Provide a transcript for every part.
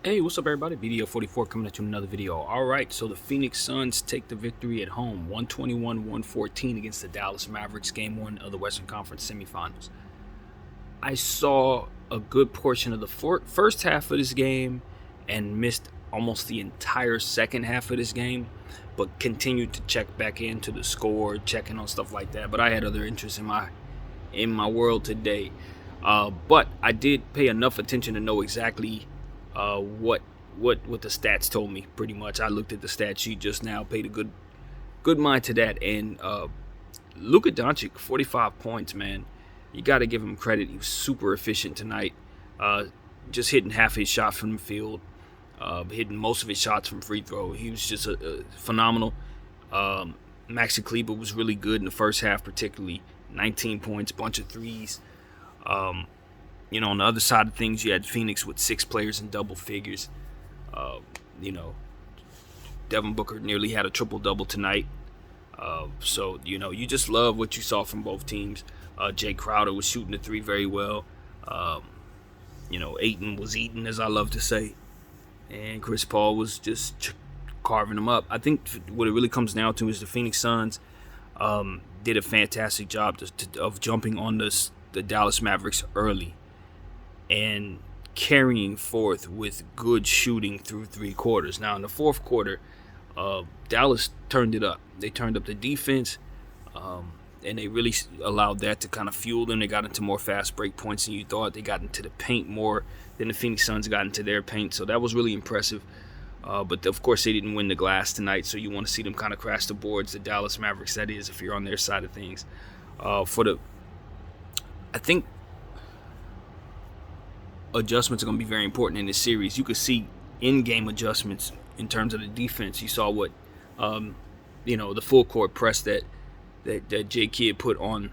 Hey, what's up, everybody? BDO44 coming at you with another video. All right, so the Phoenix Suns take the victory at home, 121-114 against the Dallas Mavericks, Game 1 of the Western Conference Semifinals. I saw a good portion of the first half of this game and missed almost the entire second half of this game, but continued to check back into the score, checking on stuff like that. But I had other interests in my world today. But I did pay enough attention to know exactly what the stats told me. Pretty much, I looked at the stat sheet just now, paid a good mind to that, and Luka Doncic, 45 points, man. You got to give him credit. He was super efficient tonight. Just hitting half his shot from the field, hitting most of his shots from free throw. He was just a phenomenal. Maxi Kleber was really good in the first half, particularly 19 points, bunch of threes. On the other side of things, you had Phoenix with 6 players in double figures. Uh, you know, Devin Booker nearly had a triple-double tonight. You just love what you saw from both teams. Jay Crowder was shooting the three very well. Ayton was eating, as I love to say. And Chris Paul was just carving them up. I think what it really comes down to is the Phoenix Suns did a fantastic job of jumping on the Dallas Mavericks early and carrying forth with good shooting through 3 quarters. Now, in the fourth quarter, Dallas turned it up. They turned up the defense, and they really allowed that to kind of fuel them. They got into more fast break points than you thought. They got into the paint more than the Phoenix Suns got into their paint, so that was really impressive. But, of course, they didn't win the glass tonight, so you want to see them kind of crash the boards, the Dallas Mavericks, that is, if you're on their side of things. I think adjustments are going to be very important in this series. You could see in-game adjustments in terms of the defense. You saw what, the full court press that J Kidd put on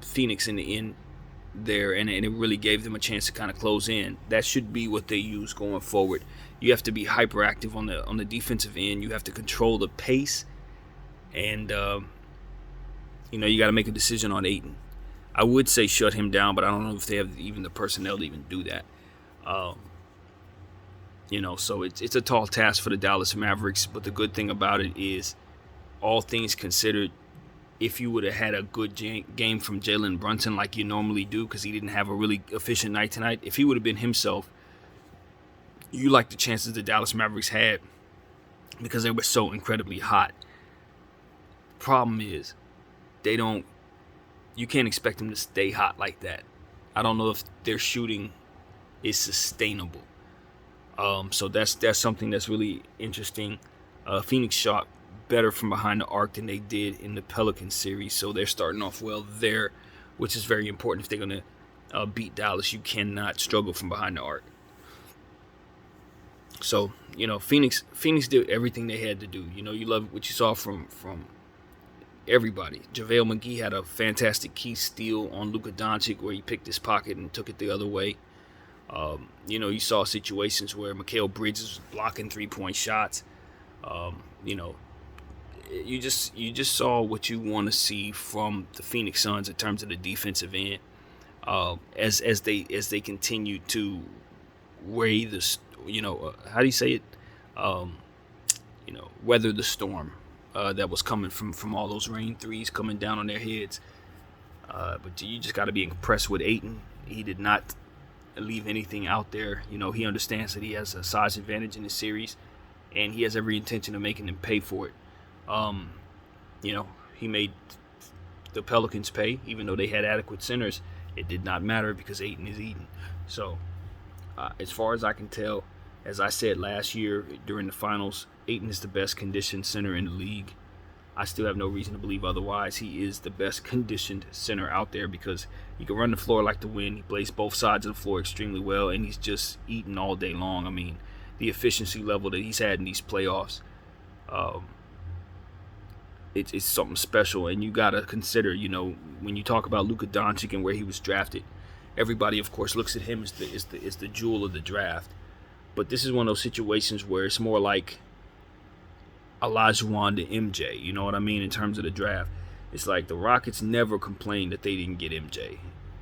Phoenix in the end there, and it really gave them a chance to kind of close in. That should be what they use going forward. You have to be hyperactive on the defensive end. You have to control the pace, and you got to make a decision on Ayton. I would say shut him down, but I don't know if they have even the personnel to even do that. So it's a tall task for the Dallas Mavericks, but the good thing about it is, all things considered, if you would have had a good game from Jalen Brunson like you normally do, because he didn't have a really efficient night tonight, if he would have been himself, you like the chances the Dallas Mavericks had because they were so incredibly hot. Problem is, you can't expect them to stay hot like that. I don't know if their shooting is sustainable. So that's something that's really interesting. Phoenix shot better from behind the arc than they did in the Pelicans series, so they're starting off well there, which is very important if they're going to beat Dallas. You cannot struggle from behind the arc. So, Phoenix did everything they had to do. You love what you saw from everybody. JaVale McGee had a fantastic key steal on Luka Doncic where he picked his pocket and took it the other way. You saw situations where Mikal Bridges was blocking 3-point shots. You just saw what you want to see from the Phoenix Suns in terms of the defensive end. As they continue to weigh this, how do you say it? Weather the storm that was coming from all those rain threes coming down on their heads. But you just got to be impressed with Ayton. He did not leave anything out there. He understands that he has a size advantage in the series, and he has every intention of making them pay for it. He made the Pelicans pay, even though they had adequate centers. It did not matter because Ayton is Ayton. So, as far as I can tell, as I said last year during the finals, Ayton is the best conditioned center in the league. I still have no reason to believe otherwise. He is the best conditioned center out there because he can run the floor like the wind. He plays both sides of the floor extremely well, and he's just eating all day long. I mean, the efficiency level that he's had in these playoffs, it's something special. And you got to consider, when you talk about Luka Doncic and where he was drafted, everybody, of course, looks at him as the jewel of the draft. But this is one of those situations where it's more like Olajuwon to MJ, you know what I mean, in terms of the draft. It's like the Rockets never complained that they didn't get MJ.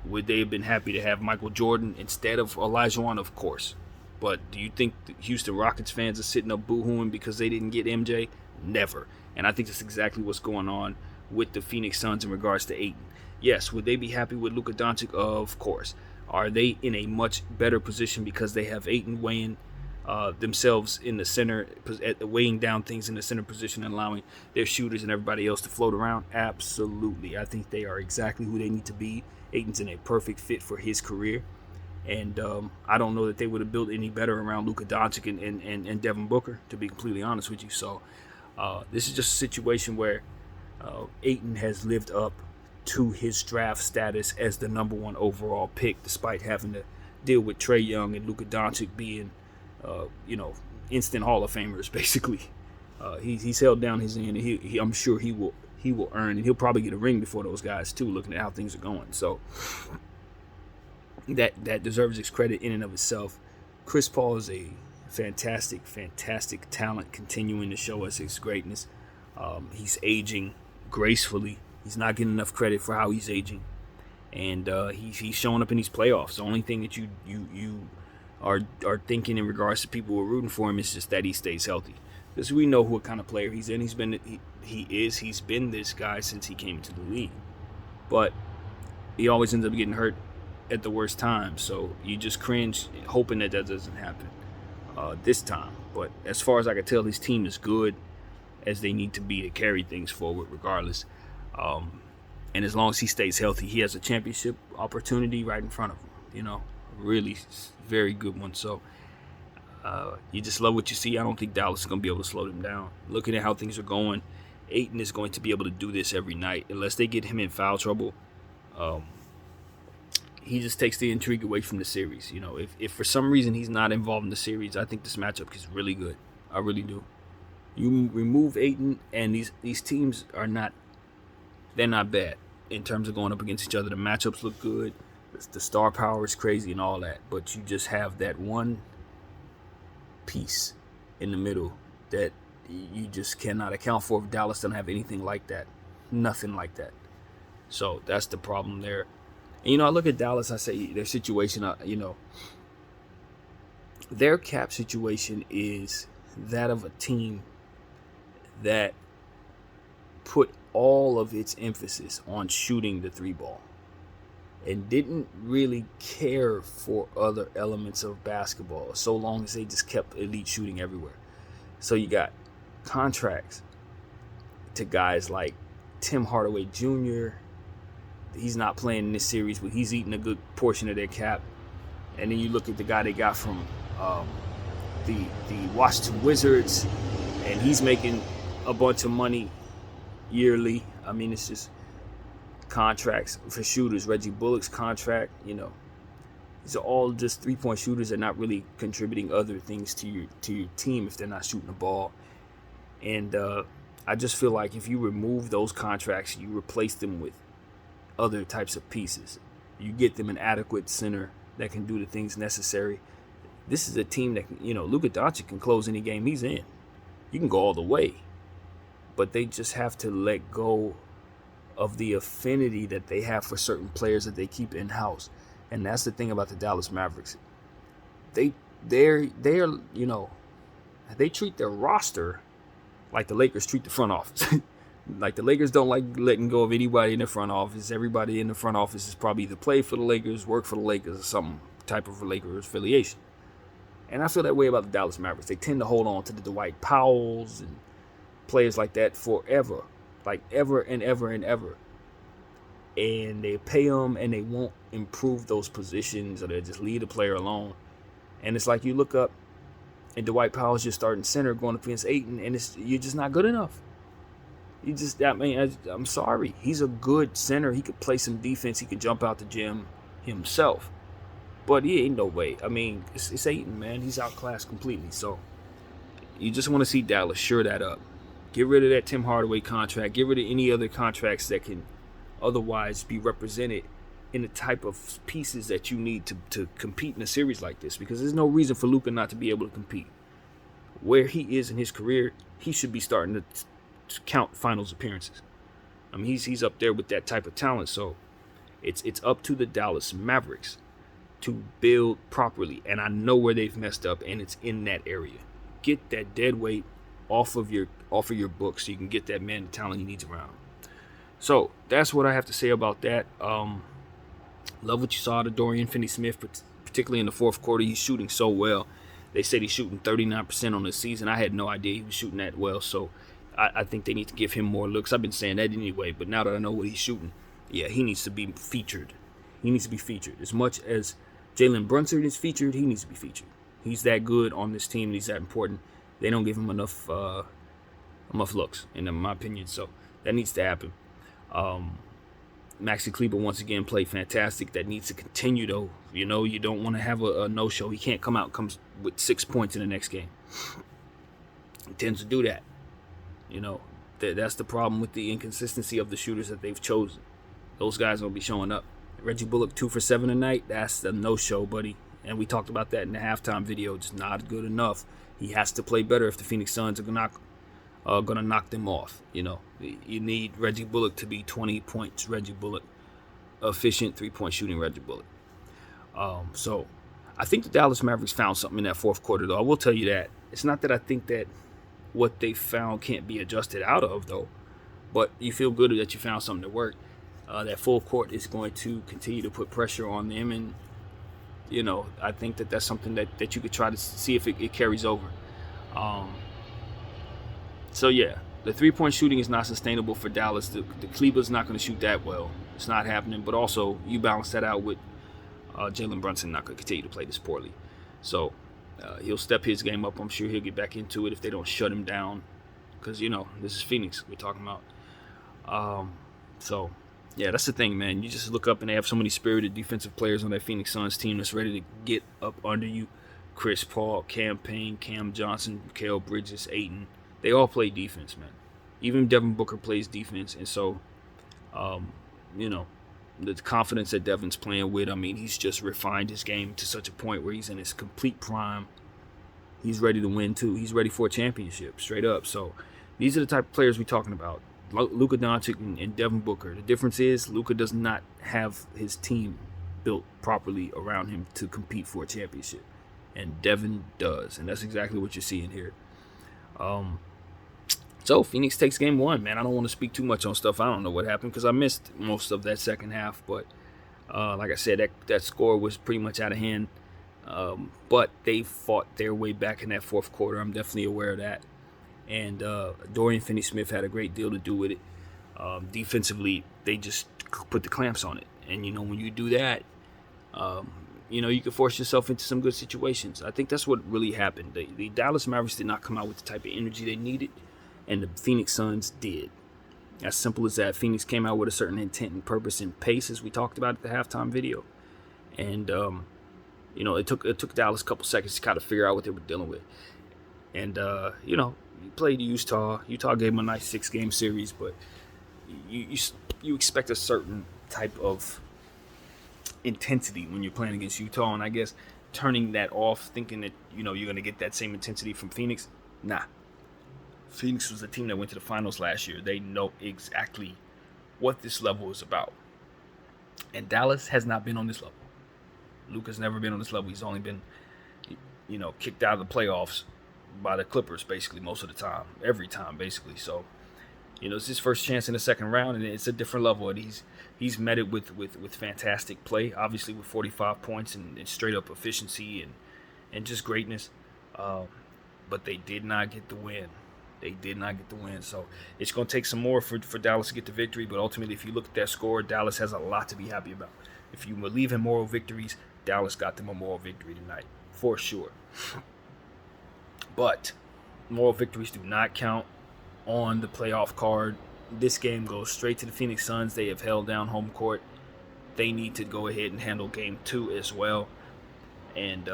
Would they have been happy to have Michael Jordan instead of Olajuwon? Of course. But do you think the Houston Rockets fans are sitting up boo-hooing because they didn't get MJ? Never. And I think that's exactly what's going on with the Phoenix Suns in regards to Ayton. Yes, would they be happy with Luka Doncic? Of course. Are they in a much better position because they have Ayton weighing themselves in the center, weighing down things in the center position and allowing their shooters and everybody else to float around? Absolutely. I think they are exactly who they need to be. Ayton's in a perfect fit for his career. And I don't know that they would have built any better around Luka Doncic and Devin Booker, to be completely honest with you. So this is just a situation where Ayton has lived up to his draft status as the number 1 overall pick, despite having to deal with Trae Young and Luka Doncic being, instant Hall of Famers, basically. He's held down his end, and I'm sure he will earn, and he'll probably get a ring before those guys too, looking at how things are going. So that deserves its credit in and of itself. Chris Paul is a fantastic talent, continuing to show us his greatness. He's aging gracefully. He's not getting enough credit for how he's aging, and he's showing up in these playoffs. The only thing that you are thinking in regards to people who are rooting for him is just that he stays healthy, because we know what kind of player he's in. He's been this guy since he came into the league, but he always ends up getting hurt at the worst time. So you just cringe, hoping that doesn't happen this time. But as far as I can tell, his team is good as they need to be to carry things forward regardless. And as long as he stays healthy, he has a championship opportunity right in front of him. Really very good one. So you just love what you see. I don't think Dallas is going to be able to slow them down. Looking at how things are going, Ayton is going to be able to do this every night unless they get him in foul trouble. He just takes the intrigue away from the series. If for some reason he's not involved in the series, I think this matchup is really good. I really do. You remove Ayton, and these teams they're not bad in terms of going up against each other. The matchups look good. The star power is crazy and all that, but you just have that one piece in the middle that you just cannot account for. If Dallas doesn't have anything like that, nothing like that. So that's the problem there. And, I look at Dallas, I say their situation, their cap situation is that of a team that put all of its emphasis on shooting the 3-ball and didn't really care for other elements of basketball so long as they just kept elite shooting everywhere. So you got contracts to guys like Tim Hardaway Jr. He's not playing in this series, but he's eating a good portion of their cap. And then you look at the guy they got from the Washington Wizards, and he's making a bunch of money yearly. I mean, it's just contracts for shooters. Reggie Bullock's contract, these are all just 3-point shooters that are not really contributing other things to your team if they're not shooting the ball. And I just feel like if you remove those contracts, you replace them with other types of pieces. You get them an adequate center that can do the things necessary. This is a team that, Luka Doncic can close any game he's in. You can go all the way. But they just have to let go of the affinity that they have for certain players that they keep in-house. And that's the thing about the Dallas Mavericks. They treat their roster like the Lakers treat the front office. Like the Lakers don't like letting go of anybody in the front office. Everybody in the front office is probably either play for the Lakers, work for the Lakers, or some type of Lakers affiliation. And I feel that way about the Dallas Mavericks. They tend to hold on to the Dwight Powells and players like that forever. Like ever and ever and ever. And they pay them and they won't improve those positions, or they'll just leave the player alone. And it's like you look up and Dwight Powell's just starting center going up against Ayton, and you're just not good enough. I'm sorry. He's a good center. He could play some defense. He could jump out the gym himself. But he ain't no way. I mean, it's Ayton, man. He's outclassed completely. So you just want to see Dallas shore that up. Get rid of that Tim Hardaway contract. Get rid of any other contracts that can otherwise be represented in the type of pieces that you need to compete in a series like this. Because there's no reason for Luka not to be able to compete. Where he is in his career, he should be starting to count finals appearances. I mean, he's up there with that type of talent. So it's up to the Dallas Mavericks to build properly, and I know where they've messed up, and it's in that area. Get that dead weight off of your book so you can get that man the talent he needs around him. So that's what I have to say about that. Love what you saw out of Dorian Finney-Smith, particularly in the fourth quarter. He's shooting so well. They said he's shooting 39% on the season. I had no idea he was shooting that well, so I think they need to give him more looks. I've been saying that anyway, but now that I know what he's shooting, yeah, he needs to be featured. He needs to be featured. As much as Jalen Brunson is featured, he needs to be featured. He's that good on this team, and he's that important. They don't give him enough looks, in my opinion, so that needs to happen. Maxi Kleber once again played fantastic. That needs to continue, though. You know, you don't want to have a no-show. He can't comes with 6 points in the next game. He tends to do that. You know, that's the problem with the inconsistency of the shooters that they've chosen. Those guys will be showing up. Reggie Bullock 2 for 7 tonight. That's the no-show, buddy. And we talked about that in the halftime video. Just not good enough. He has to play better if the Phoenix Suns are gonna knock them off. You know, you need Reggie Bullock to be 20 points. Reggie Bullock, efficient 3-point shooting. Reggie Bullock. So I think the Dallas Mavericks found something in that fourth quarter, though. I will tell you that. It's not that I think that what they found can't be adjusted out of, though. But you feel good that you found something to work. That full court is going to continue to put pressure on them. And, you know, I think that that's something that you could try to see if it carries over. So, yeah, the 3-point shooting is not sustainable for Dallas. The Kleber's not going to shoot that well. It's not happening. But also, you balance that out with Jalen Brunson not going to continue to play this poorly. So, he'll step his game up. I'm sure he'll get back into it if they don't shut him down. Because, you know, this is Phoenix we're talking about. So, yeah, that's the thing, man. You just look up and they have so many spirited defensive players on that Phoenix Suns team that's ready to get up under you. Chris Paul, Cam Payne, Cam Johnson, Mikal Bridges, Ayton. They all play defense, man. Even Devin Booker plays defense. And so, you know, the confidence that Devin's playing with, I mean, he's just refined his game to such a point where he's in his complete prime. He's ready to win, too. He's ready for a championship, straight up. So these are the type of players we're talking about. Luka Doncic and Devin Booker. The difference is Luka does not have his team built properly around him to compete for a championship. And Devin does. And that's exactly what you're seeing here. So Phoenix takes game one, man. I don't want to speak too much on stuff. I don't know what happened because I missed most of that second half. But like I said, that score was pretty much out of hand. But they fought their way back in that fourth quarter. I'm definitely aware of that. And Dorian Finney-Smith had a great deal to do with it. Defensively, they just put the clamps on it. And, you know, when you do that, you know, you can force yourself into some good situations. I think that's what really happened. The Dallas Mavericks did not come out with the type of energy they needed, and the Phoenix Suns did. As simple as that. Phoenix came out with a certain intent and purpose and pace, as we talked about at the halftime video. And, you know, it took Dallas a couple seconds to kind of figure out what they were dealing with. And, you know, you played Utah. Utah gave them a nice 6-game series, but you expect a certain type of intensity when you're playing against Utah. And I guess turning that off, thinking that, you know, you're going to get that same intensity from Phoenix, nah. Phoenix was the team that went to the finals last year. They know exactly what this level is about. And Dallas has not been on this level. Luka's never been on this level. He's only been, you know, kicked out of the playoffs by the Clippers basically most of the time, every time basically. So, you know, it's his first chance in the second round, and it's a different level. And he's met it with fantastic play, obviously with 45 points and straight up efficiency and just greatness. But they did not get the win. They did not get the win. So it's going to take some more for Dallas to get the victory. But ultimately, if you look at that score, Dallas has a lot to be happy about. If you believe in moral victories, Dallas got them a moral victory tonight, for sure. But moral victories do not count on the playoff card. This game goes straight to the Phoenix Suns. They have held down home court. They need to go ahead and handle game 2 as well and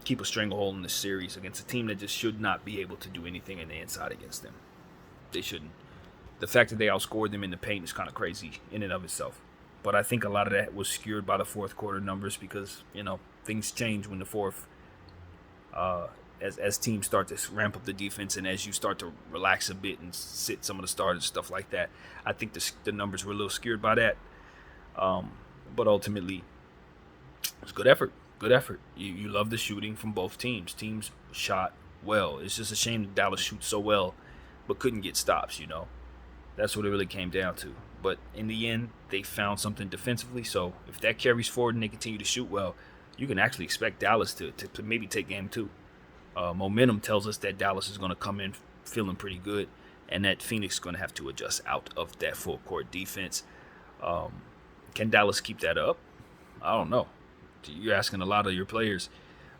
keep a stranglehold in this series against a team that just should not be able to do anything in the inside against them. They shouldn't. The fact that they outscored them in the paint is kind of crazy in and of itself. But I think a lot of that was skewed by the fourth quarter numbers because, you know, things change when the fourth as teams start to ramp up the defense and as you start to relax a bit and sit some of the starters and stuff like that. I think the numbers were a little skewed by that. But ultimately, It's good effort. Good effort. You love the shooting from both teams. Teams shot well. It's just a shame that Dallas shoots so well, but couldn't get stops. That's what it really came down to. But in the end, they found something defensively. So if that carries forward and they continue to shoot well, you can actually expect Dallas to maybe take game two. Momentum tells us that Dallas is going to come in feeling pretty good, and that Phoenix is going to have to adjust out of that full court defense. Can Dallas keep that up? I don't know. You're asking a lot of your players,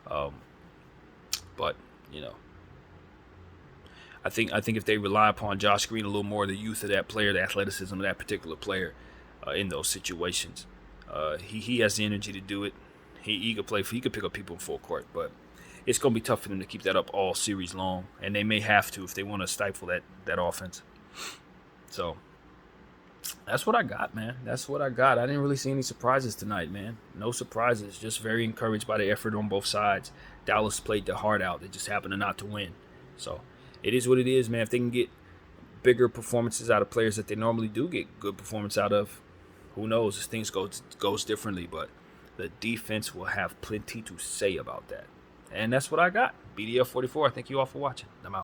but I think if they rely upon Josh Green a little more, the youth of that player, the athleticism of that particular player, in those situations, he has the energy to do it. He could play. He could pick up people in full court, but it's going to be tough for them to keep that up all series long, and they may have to if they want to stifle that offense. So that's what I got, man. That's what I got. I didn't really see any surprises tonight, man. No surprises. Just very encouraged by the effort on both sides. Dallas played their heart out. They just happened to not to win. So it is what it is, man. If they can get bigger performances out of players that they normally do get good performance out of, who knows? As things goes differently, but the defense will have plenty to say about that. And that's what I got. BDF 44. Thank you all for watching. I'm out.